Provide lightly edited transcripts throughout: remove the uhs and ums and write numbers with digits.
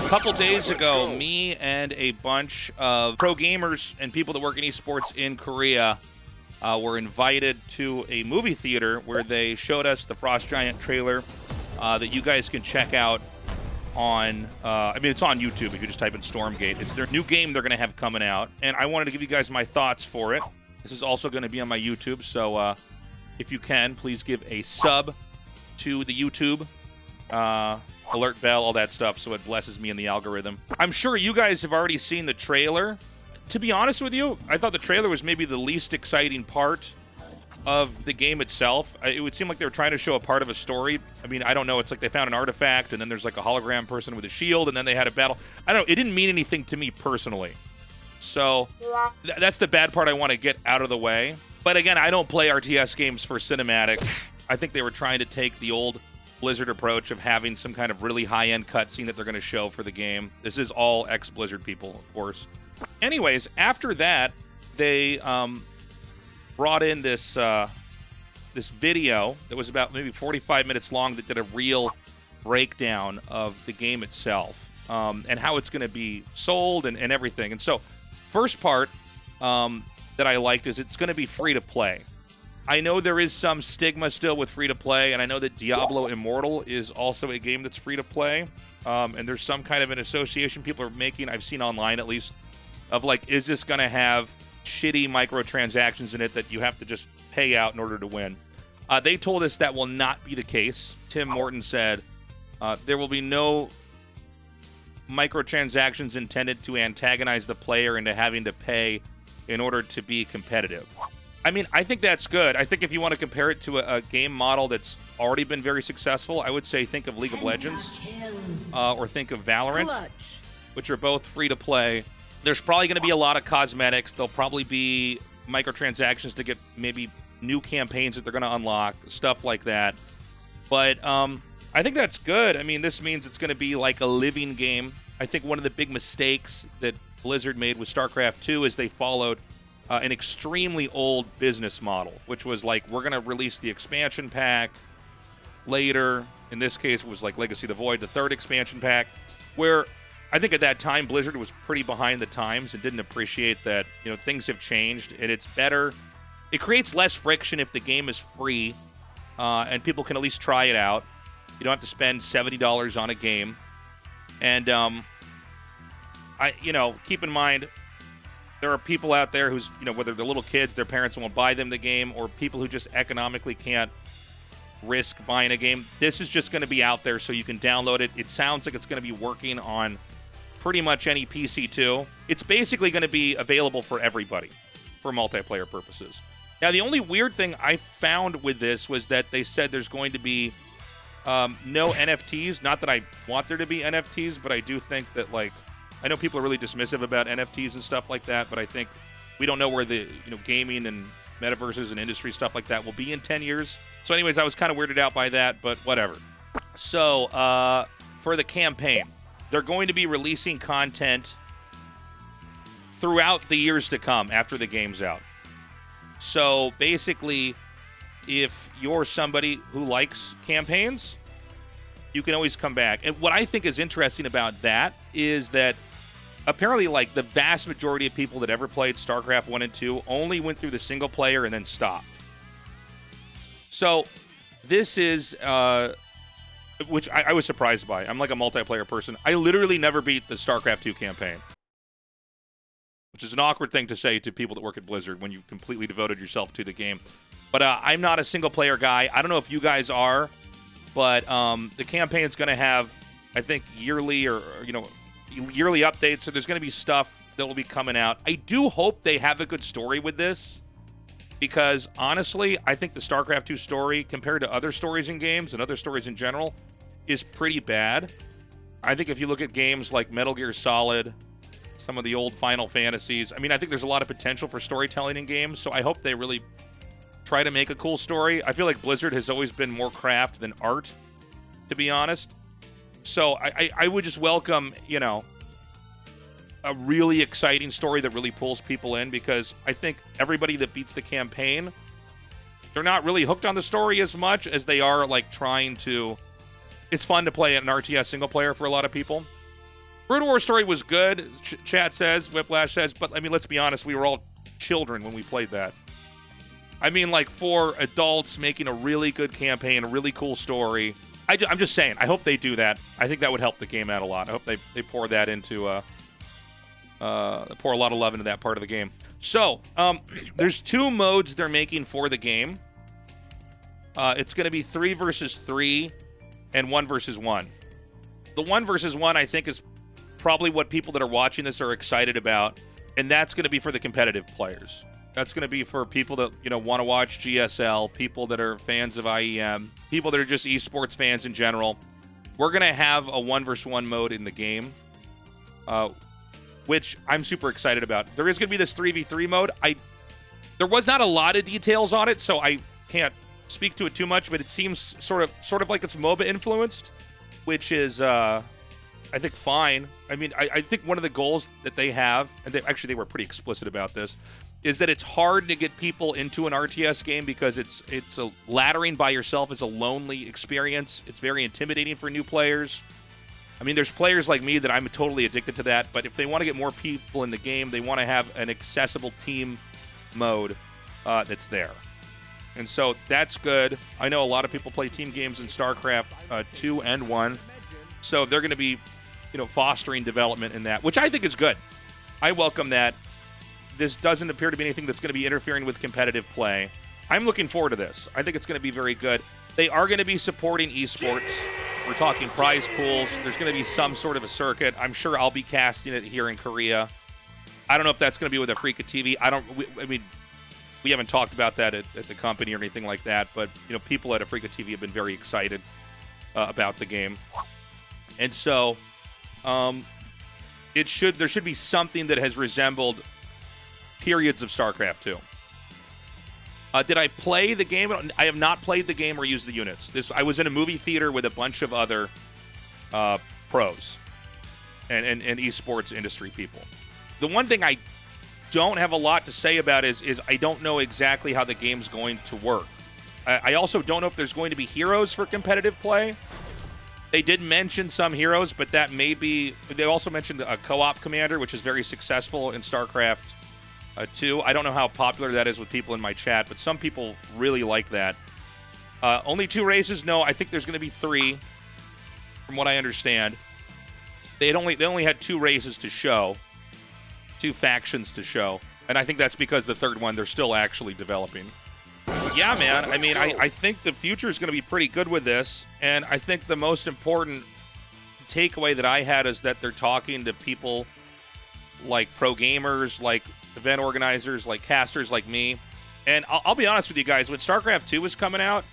couple days ago, me and a bunch of pro gamers and people that work in esports in Korea were invited to a movie theater where they showed us the frostgiant trailer that you guys can check out on, it's on YouTube if you just type in Stormgate. It's their new game they're going to have coming out, and I wanted to give you guys my thoughts for it. This is also going to be on my YouTube, so if you can, please give a sub to the YouTube, alert bell, all that stuff, so it blesses me in the algorithm. I'm sure you guys have already seen the trailer. To be honest with you, I thought the trailer was maybe the least exciting part of the game itself. It would seem like they were trying to show a part of a story. I mean, I don't know. It's like they found an artifact, and then there's like a hologram person with a shield, and then they had a battle. I don't know. It didn't mean anything to me personally. So that's the bad part I want to get out of the way. But again, I don't play RTS games for cinematics. I think they were trying to take the old Blizzard approach of having some kind of really high-end cutscene that they're going to show for the game. This is all ex-Blizzard people, of course. Anyways, after that, they brought in this this video that was about maybe 45 minutes long that did a real breakdown of the game itself and how it's going to be sold and everything. And so, first part that I liked is it's going to be free to play. I know there is some stigma still with free to play, and I know that Diablo Immortal is also a game that's free to play, and there's some kind of an association people are making, I've seen online at least, of like, is this going to have shitty microtransactions in it that you have to just pay out in order to win? They told us that will not be the case. Tim Morton said there will be no microtransactions intended to antagonize the player into having to pay in order to be competitive. I mean, I think that's good. I think if you want to compare it to a game model that's already been very successful, I would say think of League of Legends or think of Valorant, which are both free to play. There's probably going to be a lot of cosmetics. There'll probably be microtransactions to get maybe new campaigns that they're going to unlock, stuff like that. But I think that's good. I mean, this means it's going to be like a living game. I think one of the big mistakes that Blizzard made with StarCraft 2 is they followed an extremely old business model, which was like, we're going to release the expansion pack later. In this case, it was like Legacy of the Void, the third expansion pack, where I think at that time Blizzard was pretty behind the times and didn't appreciate that, you know, things have changed and it's better. It creates less friction if the game is free and people can at least try it out. You don't have to spend $70 on a game. And keep in mind, there are people out there who's, whether they're little kids, their parents won't buy them the game, or people who just economically can't risk buying a game. This is just going to be out there so you can download it. It sounds like it's going to be working on pretty much any PC too. It's basically going to be available for everybody for multiplayer purposes. Now, the only weird thing I found with this was that they said there's going to be no NFTs. Not that I want there to be NFTs, but I do think that, I know people are really dismissive about NFTs and stuff like that, but I think we don't know where the gaming and metaverses and industry stuff like that will be in 10 years. So anyways, I was kind of weirded out by that, but whatever. So for the campaign, they're going to be releasing content throughout the years to come after the game's out. So basically, if you're somebody who likes campaigns, you can always come back. And what I think is interesting about that is that apparently, the vast majority of people that ever played StarCraft 1 and 2 only went through the single player and then stopped. So this is, which I was surprised by. I'm like a multiplayer person. I literally never beat the StarCraft 2 campaign, which is an awkward thing to say to people that work at Blizzard when you've completely devoted yourself to the game. But I'm not a single player guy. I don't know if you guys are, but the campaign's going to have, I think, yearly yearly updates, so there's going to be stuff that will be coming out. I do hope they have a good story with this, because honestly, I think the StarCraft 2 story, compared to other stories in games and other stories in general, is pretty bad. I think if you look at games like Metal Gear Solid, some of the old Final Fantasies, I think there's a lot of potential for storytelling in games, so I hope they really try to make a cool story. I feel like Blizzard has always been more craft than art, to be honest. So I would just welcome, a really exciting story that really pulls people in, because I think everybody that beats the campaign, they're not really hooked on the story as much as they are trying to. It's fun to play an RTS single player for a lot of people. Brood War story was good, chat says, Whiplash says, but I mean, let's be honest, we were all children when we played that. I mean, like, for adults making a really good campaign, a really cool story. I'm just saying, I hope they do that. I think that would help the game out a lot. I hope they pour that into, pour a lot of love into that part of the game. So, there's 2 modes they're making for the game. It's going to be 3 versus 3 and 1 versus 1. The 1 versus 1, I think, is probably what people that are watching this are excited about, and that's going to be for the competitive players. That's going to be for people that, want to watch GSL, people that are fans of IEM, people that are just esports fans in general. We're going to have a 1 versus 1 mode in the game, which I'm super excited about. There is going to be this 3v3 mode. There was not a lot of details on it, so I can't speak to it too much, but it seems sort of like it's MOBA influenced, which is, I think, fine. I mean, I think one of the goals that they have, and they were pretty explicit about this, is that it's hard to get people into an RTS game because it's a laddering by yourself is a lonely experience. It's very intimidating for new players. I mean, there's players like me that I'm totally addicted to that, but if they want to get more people in the game, they want to have an accessible team mode that's there. And so that's good. I know a lot of people play team games in StarCraft 2 and 1, so they're going to be, fostering development in that, which I think is good. I welcome that. This doesn't appear to be anything that's going to be interfering with competitive play. I'm looking forward to this. I think it's going to be very good. They are going to be supporting esports. We're talking prize pools. There's going to be some sort of a circuit. I'm sure I'll be casting it here in Korea. I don't know if that's going to be with Afrika TV. We haven't talked about that at the company or anything like that, but people at Afrika TV have been very excited about the game, and so there should be something that has resembled periods of StarCraft 2. Did I play the game? I have not played the game or used the units. I was in a movie theater with a bunch of other pros and esports industry people. The one thing I don't have a lot to say about is I don't know exactly how the game's going to work. I also don't know if there's going to be heroes for competitive play. They did mention some heroes, but that may be... They also mentioned a co-op commander, which is very successful in StarCraft 2. I don't know how popular that is with people in my chat, but some people really like that. Only 2 races? No, I think there's going to be 3, from what I understand. They only had 2 races to show, 2 factions to show, and I think that's because the third one they're still actually developing. Yeah, man. I mean, I think the future is going to be pretty good with this, and I think the most important takeaway that I had is that they're talking to people like pro gamers, like event organizers, like casters like me. And I'll be honest with you guys, when StarCraft 2 was coming out,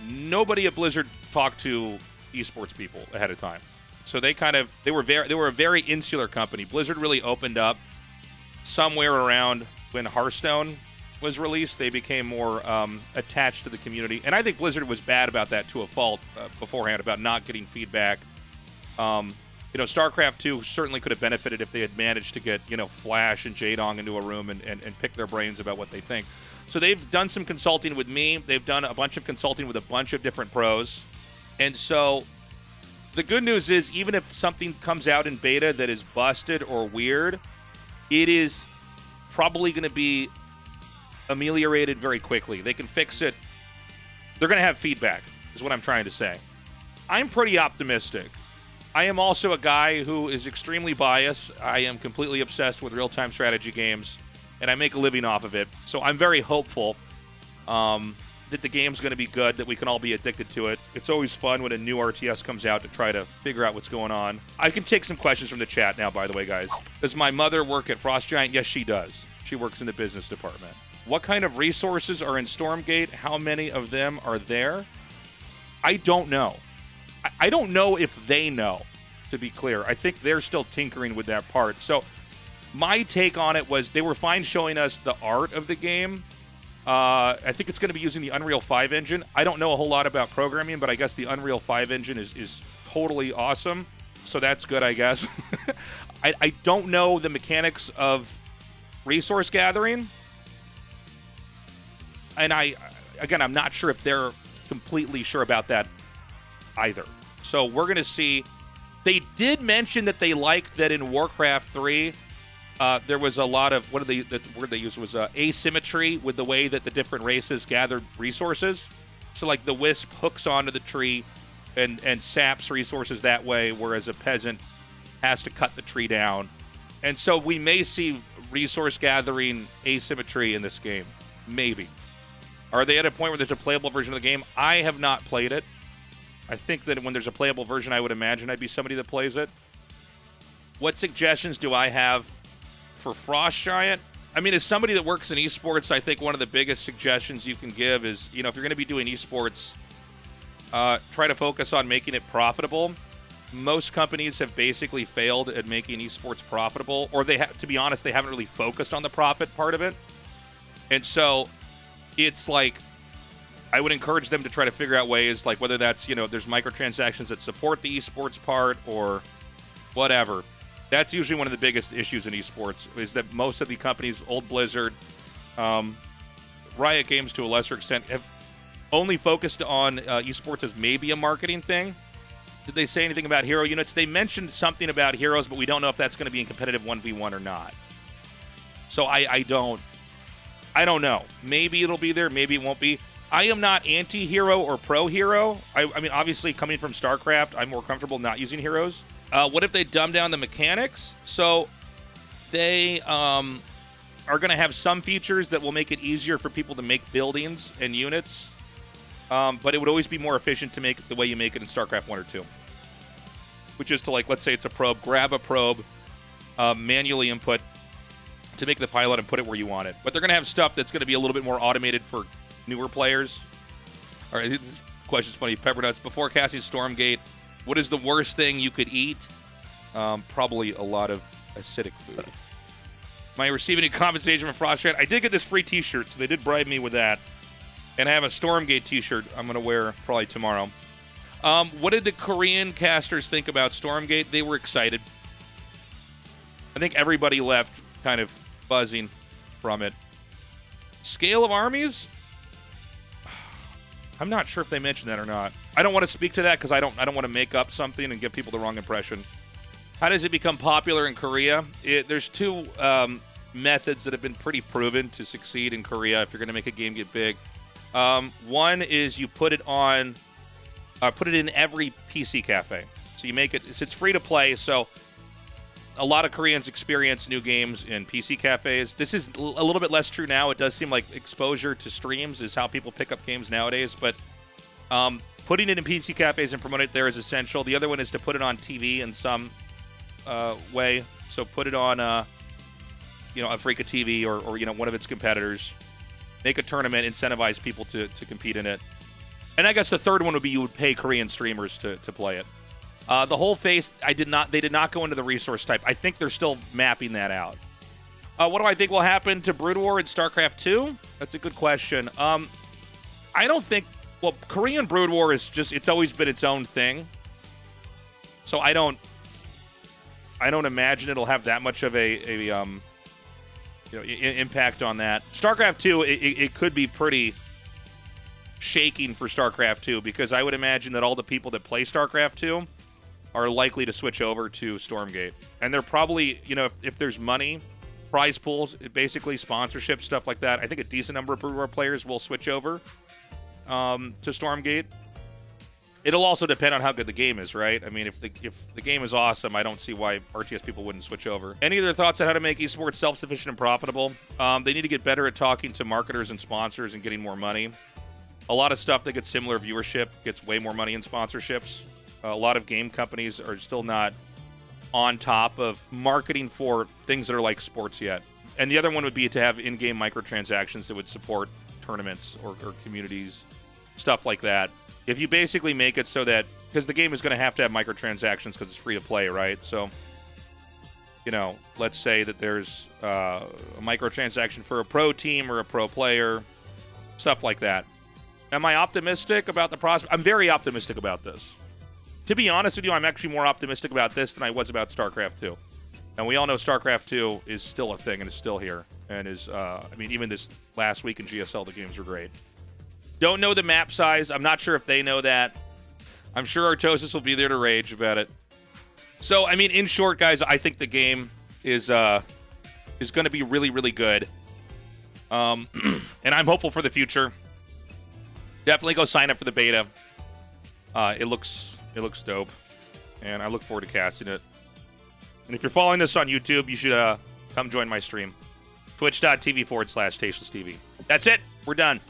nobody at Blizzard talked to esports people ahead of time. So they were a very insular company. Blizzard really opened up somewhere around when Hearthstone was released. They became more attached to the community. And I think Blizzard was bad about that to a fault beforehand, about not getting feedback. StarCraft 2 certainly could have benefited if they had managed to get, Flash and Jaedong into a room and pick their brains about what they think. So they've done some consulting with me. They've done a bunch of consulting with a bunch of different pros. And so the good news is, even if something comes out in beta that is busted or weird, it is probably going to be ameliorated very quickly. They can fix it. They're going to have feedback, is what I'm trying to say. I'm pretty optimistic. I am also a guy who is extremely biased. I am completely obsessed with real-time strategy games, and I make a living off of it. So I'm very hopeful that the game's going to be good, that we can all be addicted to it. It's always fun when a new RTS comes out to try to figure out what's going on. I can take some questions from the chat now, by the way, guys. Does my mother work at Frostgiant? Yes, she does. She works in the business department. What kind of resources are in Stormgate? How many of them are there? I don't know. I don't know if they know, to be clear. I think they're still tinkering with that part. So my take on it was they were fine showing us the art of the game. I think it's going to be using the Unreal 5 engine. I don't know a whole lot about programming, but I guess the Unreal 5 engine is totally awesome. So that's good, I guess. I don't know the mechanics of resource gathering. And I'm not sure if they're completely sure about that either. So we're going to see They did mention that they liked that in Warcraft 3, there was a lot of, the word they used was asymmetry with the way that the different races gathered resources. So, like, the Wisp hooks onto the tree and saps resources that way, whereas a peasant has to cut the tree down. And so we may see resource gathering asymmetry in this game. Maybe. Are they at a point where there's a playable version of the game? I have not played it. I think that when there's a playable version, I would imagine I'd be somebody that plays it. What suggestions do I have for Frostgiant? I mean, as somebody that works in esports, I think one of the biggest suggestions you can give is, if you're going to be doing esports, try to focus on making it profitable. Most companies have basically failed at making esports profitable, or to be honest, they haven't really focused on the profit part of it. And so it's like, I would encourage them to try to figure out ways, like whether that's, there's microtransactions that support the esports part or whatever. That's usually one of the biggest issues in esports, is that most of the companies, old Blizzard, Riot Games to a lesser extent, have only focused on esports as maybe a marketing thing. Did they say anything about hero units? They mentioned something about heroes, but we don't know if that's going to be in competitive 1v1 or not. So I don't know. Maybe it'll be there, maybe it won't be. I am not anti-hero or pro-hero. I mean, obviously, coming from StarCraft, I'm more comfortable not using heroes. What if they dumb down the mechanics? So they are going to have some features that will make it easier for people to make buildings and units, but it would always be more efficient to make it the way you make it in StarCraft 1 or 2, which is to, like, let's say it's a probe, grab a probe, manually input to make the pilot and put it where you want it. But they're going to have stuff that's going to be a little bit more automated for newer players. All right, this question's funny. Peppernuts, before casting Stormgate, what is the worst thing you could eat? Probably a lot of acidic food. Am I receiving any compensation from Frostgiant? I did get this free t-shirt, so they did bribe me with that. And I have a Stormgate t-shirt I'm going to wear probably tomorrow. What did the Korean casters think about Stormgate? They were excited. I think everybody left kind of buzzing from it. Scale of armies? I'm not sure if they mentioned that or not. I don't want to speak to that because I don't want to make up something and give people the wrong impression. How does it become popular in Korea? There's two methods that have been pretty proven to succeed in Korea if you're going to make a game get big. One is you put it in every PC cafe. So you make it, it's free to play, so a lot of Koreans experience new games in PC cafes. This is a little bit less true now. It does seem like exposure to streams is how people pick up games nowadays, but putting it in PC cafes and promoting it there is essential. The other one is to put it on TV in some way. So put it on, Africa TV or one of its competitors. Make a tournament, incentivize people to compete in it. And I guess the third one would be you would pay Korean streamers to play it. The whole face, they did not go into the resource type. I think they're still mapping that out. What do I think will happen to Brood War in StarCraft 2? That's a good question. I don't think, Korean Brood War is it's always been its own thing. So I don't imagine it'll have that much of a impact on that. StarCraft 2, it could be pretty shaking for StarCraft 2 because I would imagine that all the people that play StarCraft 2 are likely to switch over to Stormgate. And they're probably, if there's money, prize pools, basically sponsorship, stuff like that, I think a decent number of Brood War players will switch over to Stormgate. It'll also depend on how good the game is, right? I mean, if the game is awesome, I don't see why RTS people wouldn't switch over. Any other thoughts on how to make esports self-sufficient and profitable? They need to get better at talking to marketers and sponsors and getting more money. A lot of stuff that gets similar viewership gets way more money in sponsorships. A lot of game companies are still not on top of marketing for things that are like sports yet. And the other one would be to have in-game microtransactions that would support tournaments or communities, stuff like that. If you basically make it so that, because the game is going to have microtransactions because it's free to play, right? So, let's say that there's a microtransaction for a pro team or a pro player, stuff like that. Am I optimistic about the prospect? I'm very optimistic about this. To be honest with you, I'm actually more optimistic about this than I was about StarCraft 2. And we all know StarCraft 2 is still a thing and is still here. And is, even this last week in GSL, the games were great. Don't know the map size. I'm not sure if they know that. I'm sure Artosis will be there to rage about it. So, I mean, in short, guys, I think the game is going to be really, really good. And I'm hopeful for the future. Definitely go sign up for the beta. It looks dope, and I look forward to casting it. And if you're following this on YouTube, you should come join my stream. Twitch.tv/TastelessTV. That's it. We're done.